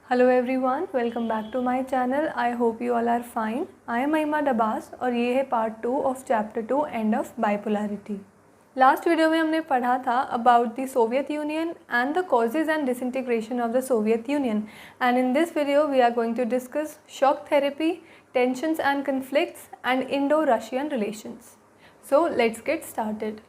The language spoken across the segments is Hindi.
Hello everyone, welcome back to my channel. I hope you all are fine. I am Mahima Dabas और ये है part 2 of chapter 2 end of bipolarity. Last video में हमने पढ़ा था about the Soviet Union and the causes and disintegration of the Soviet Union, and in this video we are going to discuss shock therapy, tensions and conflicts and Indo Russian relations. So let's get started.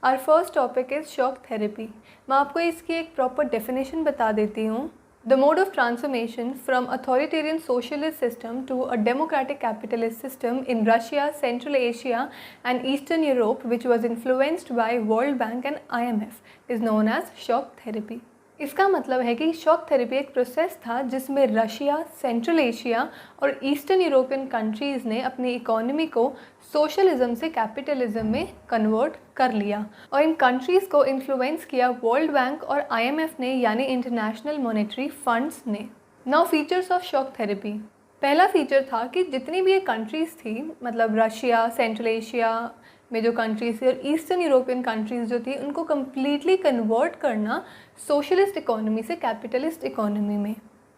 Our first topic is shock therapy. मैं आपको इसकी एक प्रॉपर डेफिनेशन बता देती हूँ। The mode of transformation from authoritarian socialist system to a democratic capitalist system in Russia, Central Asia and Eastern Europe, which was influenced by World Bank and IMF, is known as shock therapy. इसका मतलब है कि शॉक थेरेपी एक प्रोसेस था जिसमें रशिया, सेंट्रल एशिया और ईस्टर्न यूरोपियन कंट्रीज़ ने अपनी इकोनॉमी को सोशलिज्म से कैपिटलिज्म में कन्वर्ट कर लिया और इन कंट्रीज़ को इन्फ्लुएंस किया वर्ल्ड बैंक और IMF ने, यानी इंटरनेशनल मॉनेटरी फंड्स ने। Now features of shock therapy. पहला फीचर था कि जितनी भी ये कंट्रीज़ थी, मतलब रशिया, सेंट्रल एशिया में जो कंट्रीज़ थी और ईस्टर्न यूरोपियन कंट्रीज़ जो थी, उनको कम्प्लीटली कन्वर्ट करना सोशलिस्ट इकोनॉमी से कैपिटलिस्ट इकोनॉमी में,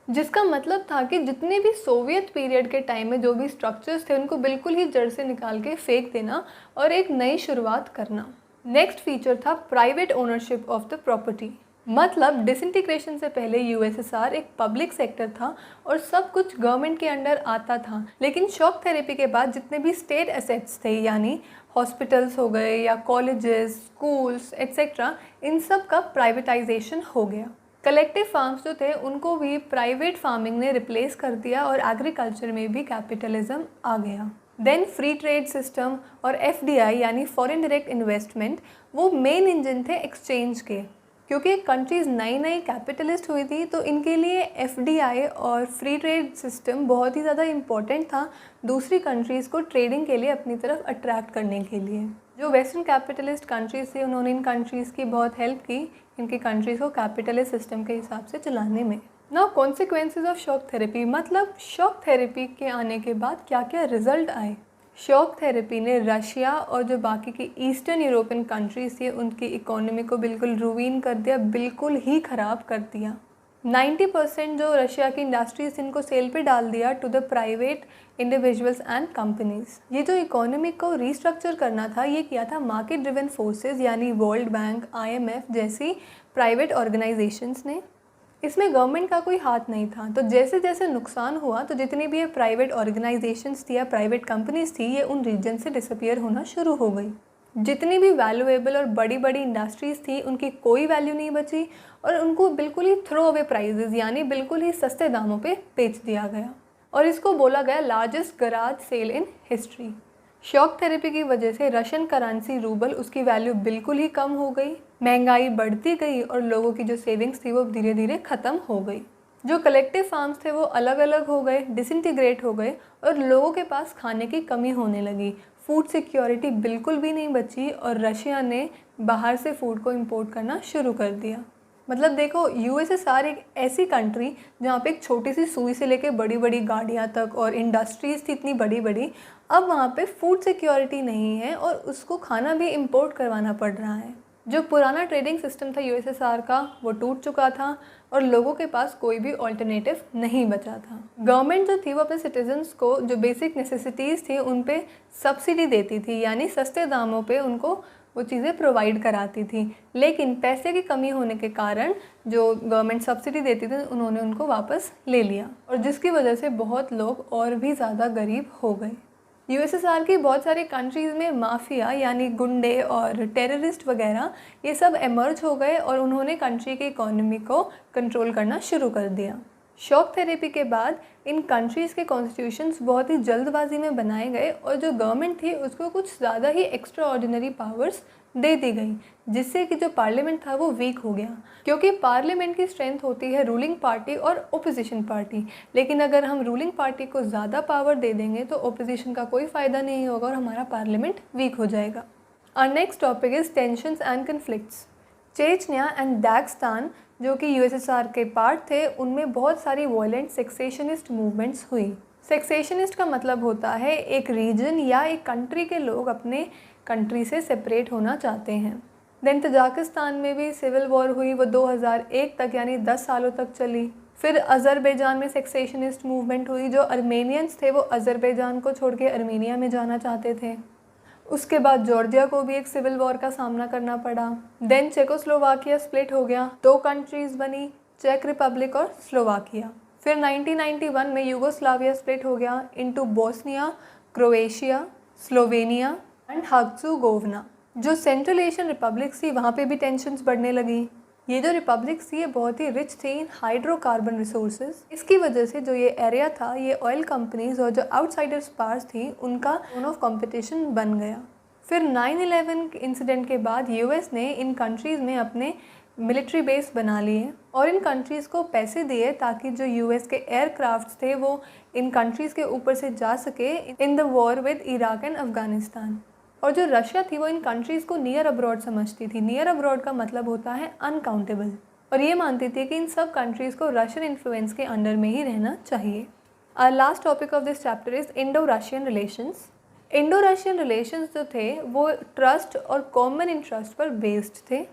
जिसका मतलब था कि जितने भी सोवियत पीरियड के टाइम में जो भी स्ट्रक्चर्स थे उनको बिल्कुल ही जड़ से निकाल के फेंक देना और एक नई शुरुआत करना। नेक्स्ट फीचर था private ownership of the property. मतलब डिसइंटीग्रेशन से पहले USSR एक पब्लिक सेक्टर था और सब कुछ गवर्नमेंट के अंडर आता था, लेकिन शॉक थेरेपी के बाद जितने भी स्टेट एसेट्स थे, यानी हॉस्पिटल्स हो गए या कॉलेजेस, स्कूल्स एट्सेट्रा, इन सब का प्राइवेटाइजेशन हो गया। कलेक्टिव फार्म्स जो थे उनको भी प्राइवेट फार्मिंग ने रिप्लेस कर दिया और एग्रीकल्चर में भी कैपिटलिज्म आ गया। देन फ्री ट्रेड सिस्टम और FDI यानी फॉरेन डायरेक्ट इन्वेस्टमेंट, वो मेन इंजन थे एक्सचेंज के, क्योंकि कंट्रीज़ नई नई कैपिटलिस्ट हुई थी तो इनके लिए FDI और फ्री ट्रेड सिस्टम बहुत ही ज़्यादा इम्पोर्टेंट था दूसरी कंट्रीज़ को ट्रेडिंग के लिए अपनी तरफ अट्रैक्ट करने के लिए। जो वेस्टर्न कैपिटलिस्ट कंट्रीज़ थी उन्होंने इन कंट्रीज़ की बहुत हेल्प की इनकी कंट्रीज़ को कैपिटलिस्ट सिस्टम के हिसाब से चलाने में। Now consequences of shock therapy, मतलब शॉक थेरेपी के आने के बाद क्या क्या रिजल्ट आए। शॉक थेरेपी ने रशिया और जो बाकी की ईस्टर्न यूरोपियन कंट्रीज़ थी उनकी इकोनॉमी को बिल्कुल रुइन कर दिया, बिल्कुल ही ख़राब कर दिया। 90% जो रशिया की इंडस्ट्रीज इनको सेल पे डाल दिया to the private individuals and companies. ये जो इकोनॉमी को रीस्ट्रक्चर करना था ये किया था मार्केट ड्रिवन फोर्सेस यानी वर्ल्ड बैंक, IMF जैसी प्राइवेट ऑर्गेनाइजेशंस ने। इसमें गवर्नमेंट का कोई हाथ नहीं था। तो जैसे जैसे नुकसान हुआ तो जितनी भी ये प्राइवेट ऑर्गेनाइजेशंस थी या प्राइवेट कंपनीज थी ये उन रीजन से डिसअपियर होना शुरू हो गई। जितनी भी वैल्यूएबल और बड़ी बड़ी इंडस्ट्रीज़ थी उनकी कोई वैल्यू नहीं बची और उनको बिल्कुल ही थ्रो अवे प्राइजेज़ यानी बिल्कुल ही सस्ते दामों पे बेच दिया गया और इसको बोला गया largest garage sale in history. Shock therapy की वजह से रशियन करेंसी रूबल, उसकी वैल्यू बिल्कुल ही कम हो गई, महंगाई बढ़ती गई और लोगों की जो सेविंग्स थी वो धीरे धीरे ख़त्म हो गई। जो कलेक्टिव फार्म्स थे वो अलग अलग हो गए, डिसइंटीग्रेट हो गए और लोगों के पास खाने की कमी होने लगी। फूड सिक्योरिटी बिल्कुल भी नहीं बची और रशिया ने बाहर से फूड को इंपोर्ट करना शुरू कर दिया। मतलब देखो, USSR एक ऐसी कंट्री जहाँ पे एक छोटी सी सुई से लेके बड़ी बड़ी गाड़ियाँ तक और इंडस्ट्रीज़ थी इतनी बड़ी बड़ी, अब वहाँ पे फूड सिक्योरिटी नहीं है और उसको खाना भी इंपोर्ट करवाना पड़ रहा है। जो पुराना ट्रेडिंग सिस्टम था USSR का वो टूट चुका था और लोगों के पास कोई भी ऑल्टरनेटिव नहीं बचा था। गवर्नमेंट जो थी वो अपने सिटीजन्स को जो बेसिक नेसेसिटीज़ थी उन पे सब्सिडी देती थी, यानी सस्ते दामों पे उनको वो चीज़ें प्रोवाइड कराती थी, लेकिन पैसे की कमी होने के कारण जो गवर्नमेंट सब्सिडी देती थी उन्होंने उनको वापस ले लिया और जिसकी वजह से बहुत लोग और भी ज़्यादा गरीब हो गए। USSR की बहुत सारी कंट्रीज़ में माफिया यानी गुंडे और टेररिस्ट वगैरह ये सब एमर्ज हो गए और उन्होंने कंट्री की इकोनॉमी को कंट्रोल करना शुरू कर दिया। शॉक थेरेपी के बाद इन कंट्रीज़ के कॉन्स्टिट्यूशंस बहुत ही जल्दबाजी में बनाए गए और जो गवर्नमेंट थी उसको कुछ ज़्यादा ही एक्स्ट्रा ऑर्डिनरी पावर्स दे दी गई, जिससे कि जो पार्लियामेंट था वो वीक हो गया, क्योंकि पार्लियामेंट की स्ट्रेंथ होती है रूलिंग पार्टी और ओपोजिशन पार्टी। लेकिन अगर हम रूलिंग पार्टी को ज़्यादा पावर दे देंगे तो ओपोजिशन का कोई फ़ायदा नहीं होगा और हमारा पार्लियामेंट वीक हो जाएगा। Our next topic is tensions and conflicts. Chechnya and Dagestan जो कि USSR के पार्ट थे उनमें बहुत सारी वॉयलेंट सेक्सेशनिस्ट मूवमेंट्स हुई। सेक्सेशनिस्ट का मतलब होता है एक रीजन या एक कंट्री के लोग अपने कंट्री से सेपरेट होना चाहते हैं। देन तजाकिस्तान में भी सिविल वॉर हुई, वो 2001 तक यानी 10 सालों तक चली। फिर अज़रबैजान में सेक्सेशनिस्ट मूवमेंट हुई, जो अर्मेनियंस थे वो अज़रबैजान को छोड़ के अर्मेनिया में जाना चाहते थे। उसके बाद जॉर्जिया को भी एक सिविल वॉर का सामना करना पड़ा। देन चेकोस्लोवाकिया स्प्लिट हो गया, 2 कंट्रीज़ बनी, चेक रिपब्लिक और स्लोवाकिया। फिर 1991 में यूगोस्लाविया स्प्लिट हो गया into Bosnia, Croatia, Slovenia and Herzegovina. जो सेंट्रल एशियन रिपब्लिक्स थी वहाँ पे भी टेंशन्स बढ़ने लगी। ये जो रिपब्लिक्स थी ये बहुत ही रिच थी इन हाइड्रोकार्बन रिसोर्सेज। इसकी वजह से जो ये एरिया था ये ऑयल कंपनीज और जो आउटसाइडर्स पार्स थी उनका जोन ऑफ कंपटीशन बन गया। फिर 9/11 इंसिडेंट के बाद यूएस ने इन कंट्रीज़ में अपने मिलिट्री बेस बना लिए और इन कंट्रीज़ को पैसे दिए ताकि जो यूएस के एयरक्राफ्ट्स थे वो इन कंट्रीज़ के ऊपर से जा सके in the war with Iraq and Afghanistan. और जो रशिया थी वो इन कंट्रीज़ को नियर अब्रॉड समझती थी। नियर अब्रॉड का मतलब होता है अनकाउंटेबल, और ये मानती थी कि इन सब कंट्रीज़ को रशियन इन्फ्लुएंस के अंडर में ही रहना चाहिए। Our last topic of this chapter is Indo Russian relations. Indo Russian relations जो थे वो ट्रस्ट और कॉमन इंटरेस्ट पर बेस्ड थे।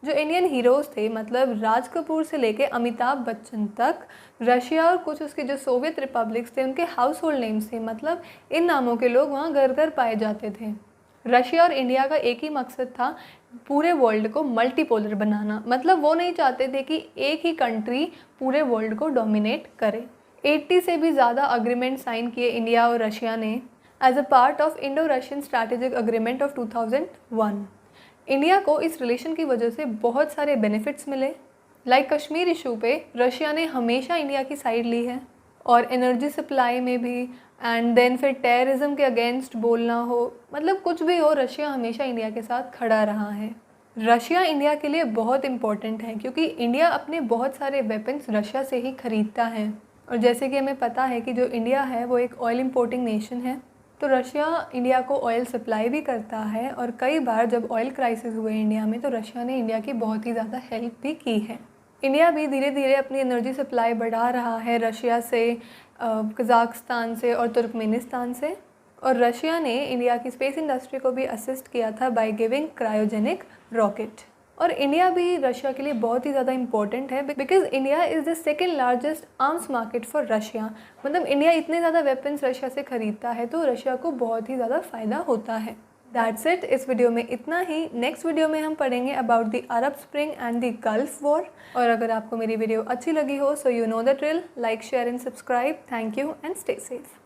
जो इंडियन हीरोज़ थे, मतलब राज कपूर से लेके अमिताभ बच्चन तक, रशिया और कुछ उसके जो सोवियत रिपब्लिक्स थे उनके हाउस होल्ड नेम्स थे, मतलब इन नामों के लोग वहाँ घर घर पाए जाते थे। रशिया और इंडिया का एक ही मकसद था, पूरे वर्ल्ड को मल्टीपोलर बनाना। मतलब वो नहीं चाहते थे कि एक ही कंट्री पूरे वर्ल्ड को डोमिनेट करे। 80 से भी ज़्यादा अग्रीमेंट साइन किए इंडिया और रशिया ने as a part of Indo Russian strategic agreement of 2001। India को इस रिलेशन की वजह से बहुत सारे बेनिफिट्स मिले। लाइक कश्मीर इशू पे रशिया ने हमेशा इंडिया की साइड ली है, और एनर्जी सप्लाई में भी, एंड देन फिर टेररिज्म के अगेंस्ट बोलना हो, मतलब कुछ भी हो, रशिया हमेशा इंडिया के साथ खड़ा रहा है। रशिया इंडिया के लिए बहुत इम्पॉर्टेंट है क्योंकि इंडिया अपने बहुत सारे वेपन्स रशिया से ही ख़रीदता है। और जैसे कि हमें पता है कि जो इंडिया है वो एक ऑयल इम्पोर्टिंग नेशन है, तो रशिया इंडिया को ऑयल सप्लाई भी करता है। और कई बार जब ऑयल क्राइसिस हुए इंडिया में तो रशिया ने इंडिया की बहुत ही ज़्यादा हेल्प भी की है। इंडिया भी धीरे धीरे अपनी एनर्जी सप्लाई बढ़ा रहा है रशिया से, कज़ाकिस्तान से और तुर्कमेनिस्तान से। और रशिया ने इंडिया की स्पेस इंडस्ट्री को भी असिस्ट किया था बाय गिविंग क्रायोजेनिक रॉकेट। और इंडिया भी रशिया के लिए बहुत ही ज़्यादा इम्पोर्टेंट है because India is the second largest arms market for Russia. मतलब इंडिया इतने ज़्यादा वेपन्स रशिया से ख़रीदता है तो रशिया को बहुत ही ज़्यादा फ़ायदा होता है। दैट्स इट, इस वीडियो में इतना ही। नेक्स्ट वीडियो में हम पढ़ेंगे about the Arab spring and the gulf war. और अगर आपको मेरी वीडियो अच्छी लगी हो so you know the drill, like, share and subscribe. Thank you and stay safe.